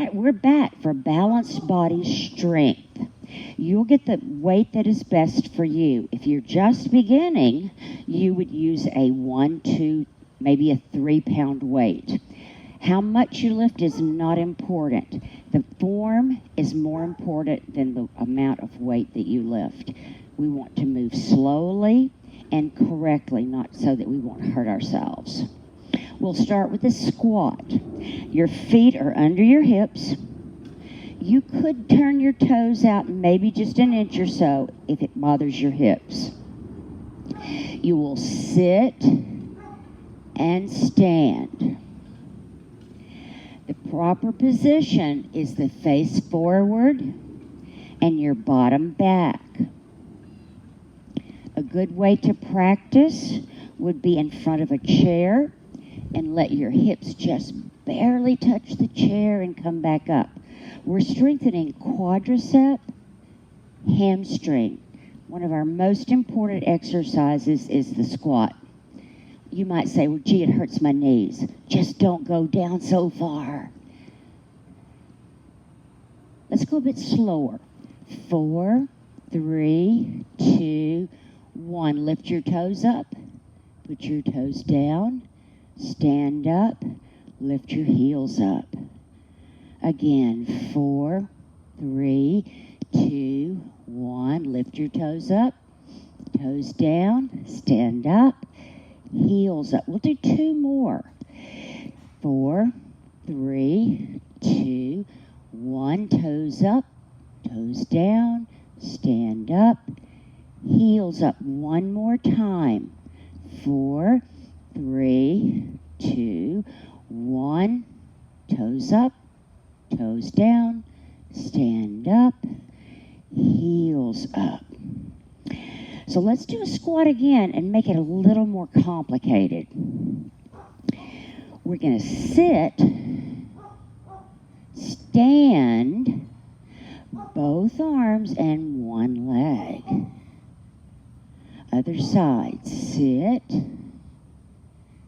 right, we're back for balanced body strength. You'll get the weight that is best for you. If you're just beginning, you would use a 1, 2, maybe a 3-pound weight. How much you lift is not important. The form is more important than the amount of weight that you lift. We want to move slowly and correctly, not so that we won't hurt ourselves. We'll start with a squat. Your feet are under your hips. You could turn your toes out maybe just an inch or so if it bothers your hips. You will sit and stand. The proper position is the face forward and your bottom back. A good way to practice would be in front of a chair and let your hips just barely touch the chair and come back up. We're strengthening quadricep, hamstring. One of our most important exercises is the squat. You might say, well, gee, it hurts my knees. Just don't go down so far. Let's go a bit slower. 4, 3, 2, 1. Lift your toes up. Put your toes down. Stand up. Lift your heels up. Again, 4, 3, 2, 1. Lift your toes up. Toes down. Stand up. Heels up. We'll do 2 more. 4, 3, 2, 1. Toes up. Toes down. Stand up. Heels up. 1 more time. 4, 3, 2, 1. Toes up. Toes down. Stand up. Heels up. So let's do a squat again and make it a little more complicated. We're going to sit, stand, both arms and one leg. Other side, sit,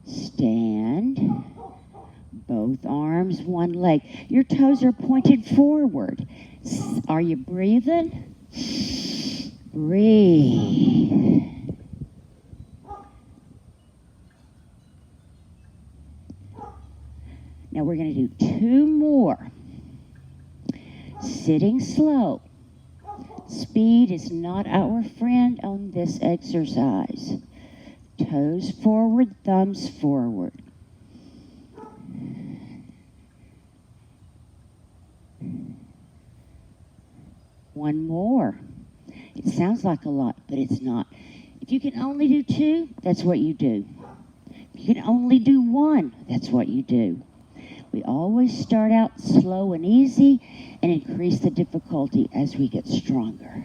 stand, both arms, one leg. Your toes are pointed forward. Are you breathing? Breathe. Now we're going to do 2 more. Sitting slow. Speed is not our friend on this exercise. Toes forward, thumbs forward. One more. It sounds like a lot, but it's not. If you can only do 2, that's what you do. If you can only do 1, that's what you do. We always start out slow and easy and increase the difficulty as we get stronger.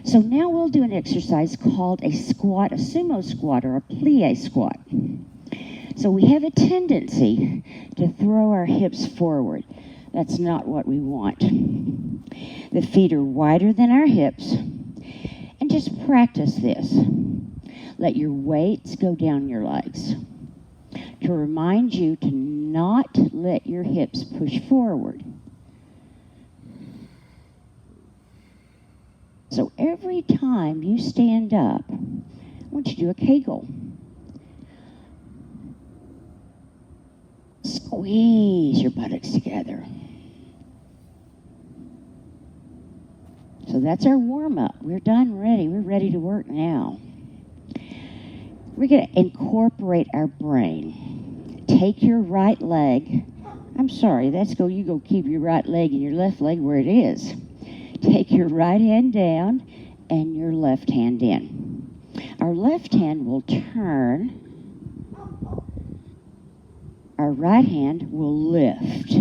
So now we'll do an exercise called a squat, a sumo squat, or a plie squat. So we have a tendency to throw our hips forward. That's not what we want. The feet are wider than our hips. And just practice this. Let your weights go down your legs. To remind you to not let your hips push forward. So every time you stand up, I want you to do a Kegel. Squeeze your buttocks together. So that's our warm-up. We're done, ready. We're ready to work now. We're going to incorporate our brain. Take your right leg. I'm sorry, you go keep your right leg and your left leg where it is. Take your right hand down and your left hand in. Our left hand will turn. Our right hand will lift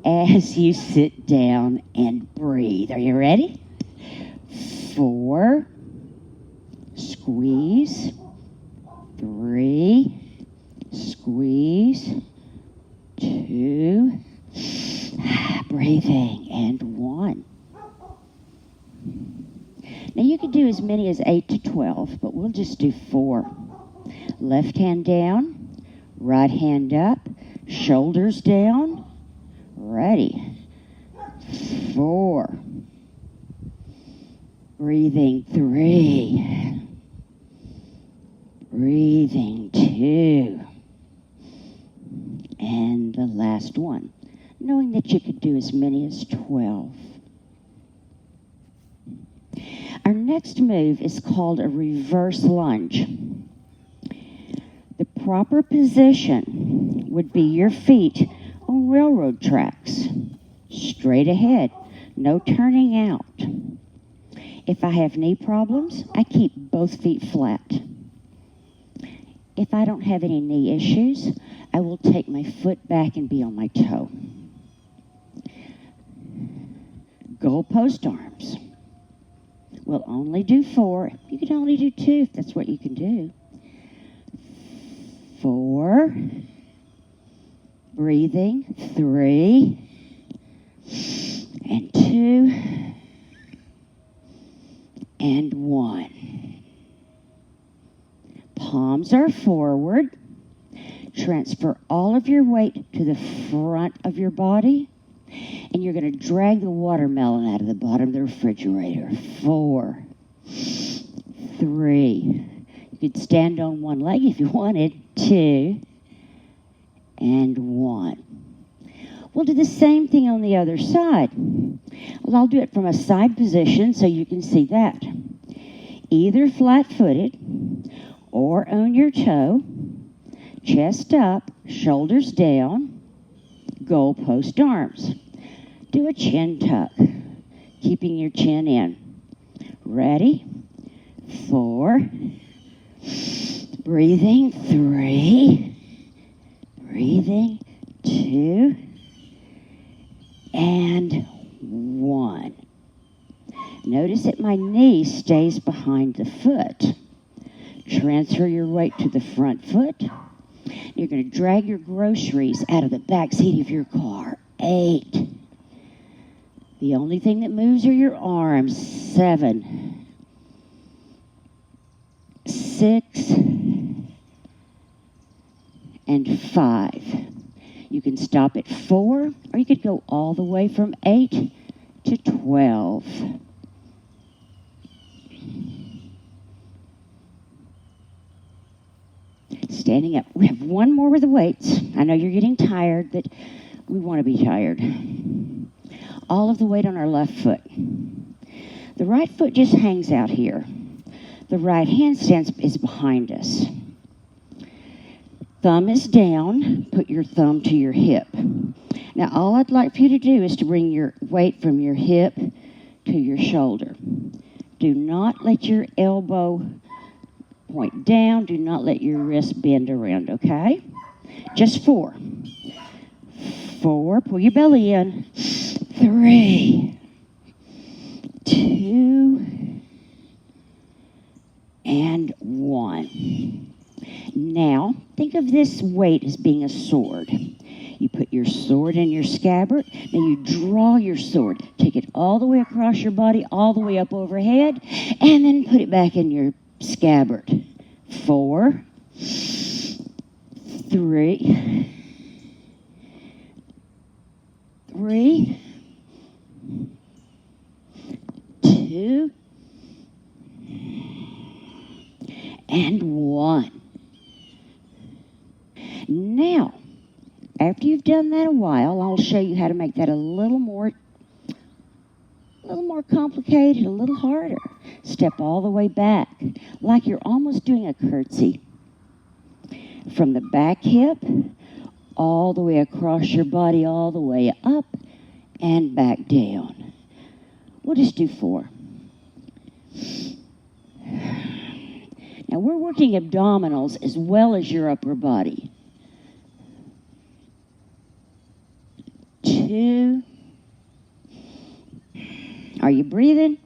as you sit down and breathe. Are you ready? 4, squeeze, 3, squeeze, 2, breathing, and 1. Now you can do as many as 8 to 12, but we'll just do 4. Left hand down, Right hand up, shoulders down. Ready. 4. Breathing 3. Breathing 2. And the last one. Knowing that you could do as many as 12. Our next move is called a reverse lunge. The proper position would be your feet on railroad tracks, straight ahead, no turning out. If I have knee problems, I keep both feet flat. If I don't have any knee issues, I will take my foot back and be on my toe. Goalpost arms. We'll only do 4. You can only do 2 if that's what you can do. 4. Breathing. 3. And 2. And 1. Palms are forward. Transfer all of your weight to the front of your body. And you're going to drag the watermelon out of the bottom of the refrigerator. 4. 3. You could stand on one leg if you wanted. 2. And 1. We'll do the same thing on the other side. Well, I'll do it from a side position so you can see that. Either flat-footed or on your toe, chest up, shoulders down, goalpost arms. Do a chin tuck, keeping your chin in. Ready? 4. Breathing. 3. Breathing. 2. And 1. Notice that my knee stays behind the foot. Transfer your weight to the front foot. You're going to drag your groceries out of the back seat of your car. 8. The only thing that moves are your arms. 7. 6. And 5. You can stop at 4, or you could go all the way from 8 to 12. Standing up. We have one more with the weights. I know you're getting tired, but we want to be tired. All of the weight on our left foot. The right foot just hangs out here. The right hand is behind us. Thumb is down. Put your thumb to your hip. Now, all I'd like for you to do is to bring your weight from your hip to your shoulder. Do not let your elbow point down. Do not let your wrist bend around, okay? Just 4. 4. Pull your belly in. 3. 2. And 1. Now, think of this weight as being a sword. You put your sword in your scabbard. Then you draw your sword. Take it all the way across your body, all the way up overhead, and then put it back in your scabbard. 4. 3. 3. 2. And 1. Now, after you've done that a while, I'll show you how to make that a little more complicated, a little harder. Step all the way back, like you're almost doing a curtsy. From the back hip, all the way across your body, all the way up and back down. We'll just do 4. Now, we're working abdominals as well as your upper body. 2. Are you breathing?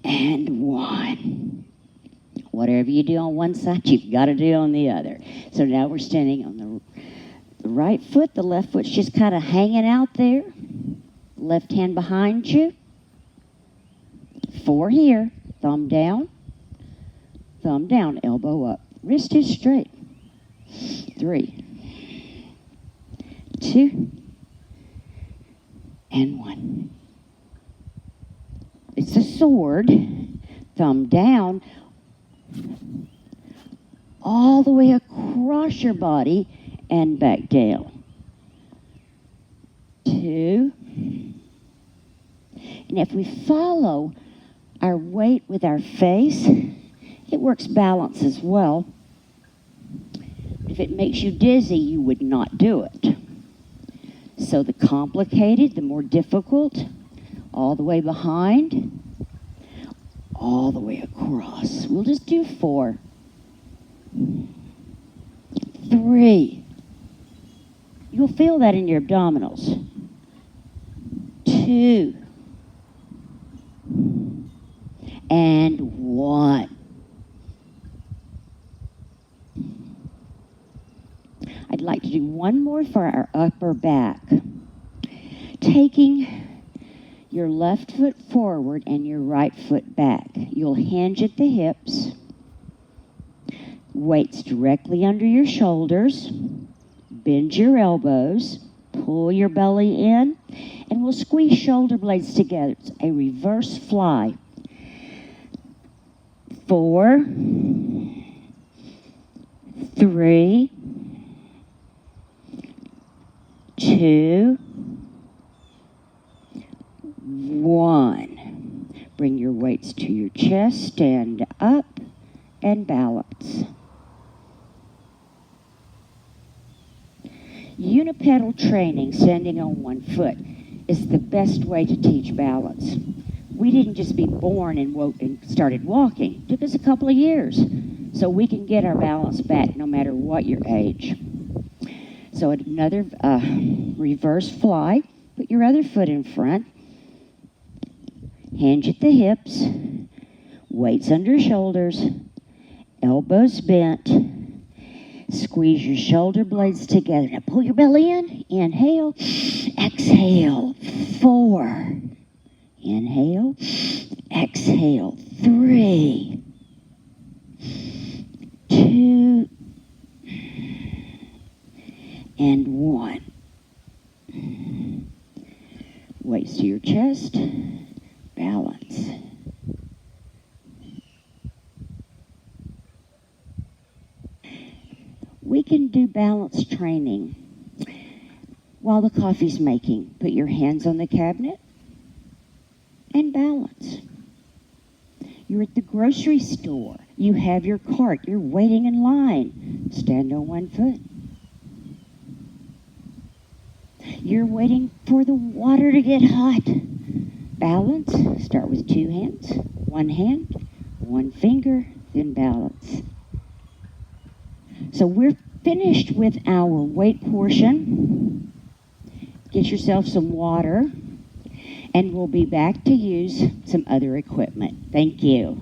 And 1. Whatever you do on one side, you've got to do on the other. So now we're standing on the right foot. The left foot's just kind of hanging out there. Left hand behind you. 4 here. Thumb down, elbow up. Wrist is straight. 3, 2, and 1. It's a sword, thumb down, all the way across your body and back down. 2. And if we follow our weight with our face, it works balance as well. If it makes you dizzy, you would not do it. So the complicated, the more difficult, all the way behind, all the way across. We'll just do 4. 3. You'll feel that in your abdominals. 2. And 1. I'd like to do one more for our upper back. Taking your left foot forward and your right foot back. You'll hinge at the hips. Weights directly under your shoulders. Bend your elbows. Pull your belly in. And we'll squeeze shoulder blades together. It's a reverse fly. 4, 3, 2, 1. Bring your weights to your chest, stand up, and balance. Unipedal training, standing on one foot, is the best way to teach balance. We didn't just be born and started walking. It took us a couple of years. So we can get our balance back no matter what your age. So another reverse fly. Put your other foot in front. Hinge at the hips. Weights under shoulders. Elbows bent. Squeeze your shoulder blades together. Now pull your belly in. Inhale. Exhale. 4. Inhale. Exhale. 3. 2. And 1. Weights to your chest. Balance. We can do balance training while the coffee's making. Put your hands on the cabinet and balance. You're at the grocery store. You have your cart. You're waiting in line. Stand on one foot. You're waiting for the water to get hot. Balance. Start with 2 hands. 1 hand, 1 finger, then balance. So we're finished with our weight portion. Get yourself some water, and we'll be back to use some other equipment. Thank you.